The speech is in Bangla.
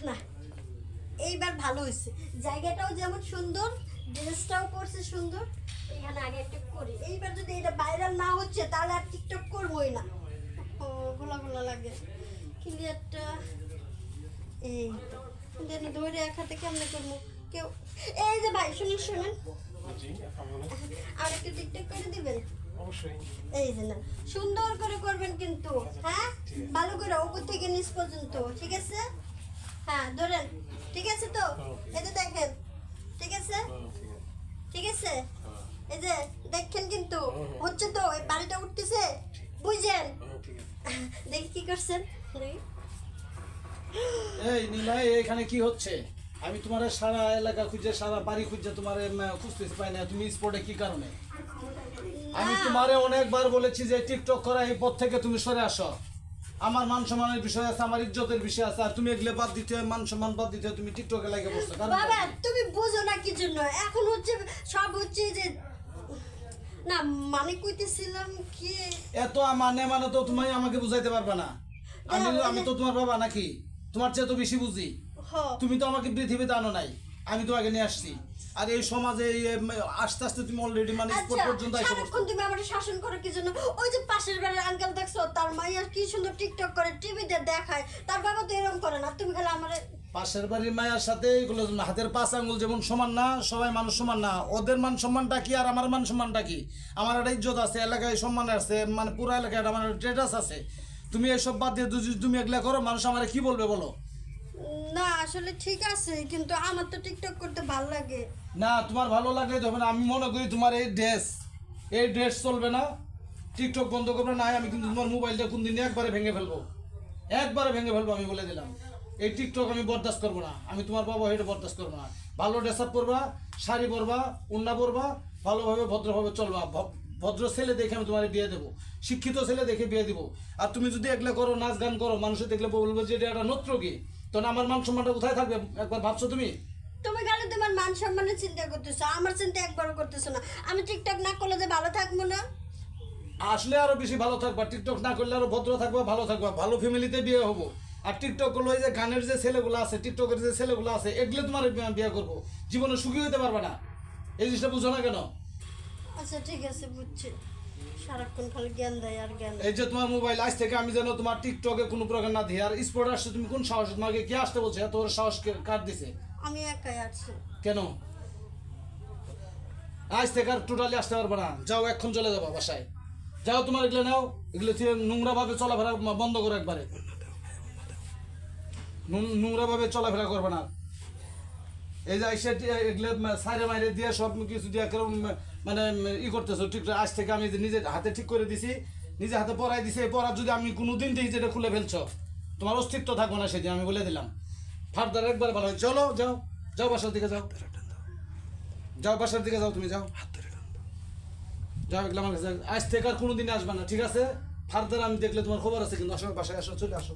না, এইবার ভালো হয়েছে। জায়গাটাও যেমন সুন্দর, ড্রেসটাও পরছে সুন্দর। এখানে আগে একটা করি, এইবার যদি এটা ভাইরাল না হচ্ছে তাহলে আর টিকটক করবোই না। ও গোলা গোলা লাগে ক্লিয়ারটা। এই তো দেন ধরে এক হাতে কেমনে করবো কেউ। এই যে ভাই শুনুন শুনুন, আর একটু টিকটক করে দিবেন। এই যে না, সুন্দর করে করবেন কিন্তু, হ্যাঁ ভালো করে উপর থেকে নিচ পর্যন্ত, ঠিক আছে? হ্যাঁ ধরেন, ঠিক আছে তো? এই যে দেখেন, ঠিক আছে? ঠিক আছে, এই যে দেখেন কিন্তু হচ্ছে তো, এই বাড়িটা উঠতেছে, বুঝছেন? দেখি কি করছেন। এই নীলা, এখানে কি হচ্ছে? আমি তোমার সারা এলাকা খুঁজে, সারা বাড়ি খুঁজে তোমার খুঁজতেছি, পাই না। তুমি স্পটে কি কারণে? আমি তোমারে অনেকবার বলেছি যে টিকটক করা এই পথ থেকে তুমি সরে আসো। আমার মান সম্মানের বিষয় আছে, আমার ইজ্জতের বিষয় আছে, আর তুমি এগুলো বাদ দিতে, মান সম্মান বাদ দিতে তুমি টিকটকে লাগে বসছো। বাবা তুমি বুঝো না কি জন্য এখন হচ্ছে, সব হচ্ছে যে না, মানে কইতেছিলাম কি, এত মানে তো তুমি আমাকে বুঝাইতে পারবে না। আমি তো তোমার বাবা নাকি? তোমার চেয়ে তো বেশি বুঝি। তুমি তো আমাকে পৃথিবীতে আনো নাই, আমি তো আগে নিয়ে আসছি। আর এই সমাজে আস্তে আস্তে তুমি অলরেডি মানে স্পট পর্যন্ত এসে পড়ছো। তুমি আমার শাসন করো কি জন্য? ওই যে পাশের বাড়ির আঙ্কেল দেখছো, তার মাইয়া কি সুন্দর টিকটক করে, টিভিতে দেখায়, তার বাবা তো এরকম করে না। তুমি খালি আমারে পাশের বাড়ির মায়ের সাথে এগুলো হাতের 5 আঙ্গুল যেমন সমান না, সবাই মানুষ সমান না। ওদের মান সম্মানটা কি আর আমার মান সম্মানটা কি? আমার একটা ইজ্জত আছে, এলাকায় সম্মান আছে, মানে পুরো এলাকায় আমার স্ট্যাটাস আছে। তুমি এসব বাদ দিয়ে তুমি এগুলা করো, মানুষ আমার কি বলবে বলো? না আসলে ঠিক আছে, কিন্তু আমার তো টিকটক করতে ভালো লাগে না। তোমার ভালো লাগলে তবে না, আমি মনে করি তোমার এই ড্রেস চলবে না, টিকটক বন্ধ করবে না। আমি কিন্তু তোমার মোবাইলটা কোন দিন একবারে ভেঙে ফেলবো, আমি বলে দিলাম। এই টিকটক আমি বরদাস্ত করবো না, আমি তোমার বাবা এটা বরদাস্ত করবো না। ভালো ড্রেস আপ করবা, শাড়ি পরবা, ওড়না পরবা, ভালোভাবে ভদ্রভাবে চলবা। ভদ্র ছেলে দেখে আমি তোমার বিয়ে দেবো, শিক্ষিত ছেলে দেখে বিয়ে দিব। আর তুমি যদি এগুলো করো, নাচ গান করো, মানুষের দেখলে বলবো যে এটা একটা নত্রকি, তখন আমার মান সম্মানটা কোথায় থাকবে? একবার ভাবছো তুমি? তুমি খালি তোমার মান সম্মানের চিন্তা করতেছো, আমার চিন্তা একবারও করতেছো না। আমি টিকটক না করলে যে ভালো থাকবো না? আসলে আরো বেশি ভালো থাকবা, টিকটক না করলে আরো ভদ্র থাকবা, ভালো থাকবা, ভালো ফ্যামিলিতে বিয়ে হবো। আর টিকটক করলো, এই যে গানের যে ছেলেগুলো আছে, টিকটকের যে ছেলেগুলো আছে, এগুলো তোমার বিয়ে করবো, জীবনে সুখী হতে পারবে না। এই জিনিসটা বুঝো না কেন? আচ্ছা ঠিক আছে, বুঝছি। সারাক্ষণ খালি জ্ঞান দেয় আর জ্ঞান। এই যে তোমার মোবাইল, আজ থেকে আমি যেন তোমার টিকটকে কোনো প্রকার না দিই। আর স্পোর্ট আসছে, তুমি কোন সাহস? তোমাকে কে আসতে বলছে? এত ওর সাহস কার দিছে? আমি একাই আছি। কেন? আজ থেকে আর টোটালি আসতে পারবে না। যাও, এখন চলে যাবো বাসায়। যাও, তোমার এগুলো নাও, এগুলো নোংরা ভাবে চলাফেরা বন্ধ করো একবারে। নোংরা ভাবে চলাফেরা করবে না। এই যে এসে এগুলো সাইডে মাইরে দিয়ে সব কিছু দিয়ে মানে করতেছো। ঠিক আজ থেকে আমি নিজে হাতে ঠিক করে দিছি, নিজে হাতে পড়াই দিছি। পড়ার যদি আমি কোনো দিন দেখি যেটা খুলে ফেলছো, তোমার অস্তিত্ব থাকবো না সেদিন, আমি বলে দিলাম। ফার্দার একবার ভালো হয়। চলো, যাও যাও, বাসার দিকে যাও, যাও বাসার দিকে যাও, তুমি যাও, যাও। এগুলো আমার কাছে আজ থেকে আর কোনোদিন আসবে না, ঠিক আছে? ফার্দার আমি দেখলে তোমার খবর আছে কিন্তু। আসো, বাসায় আসো, চলে আসো।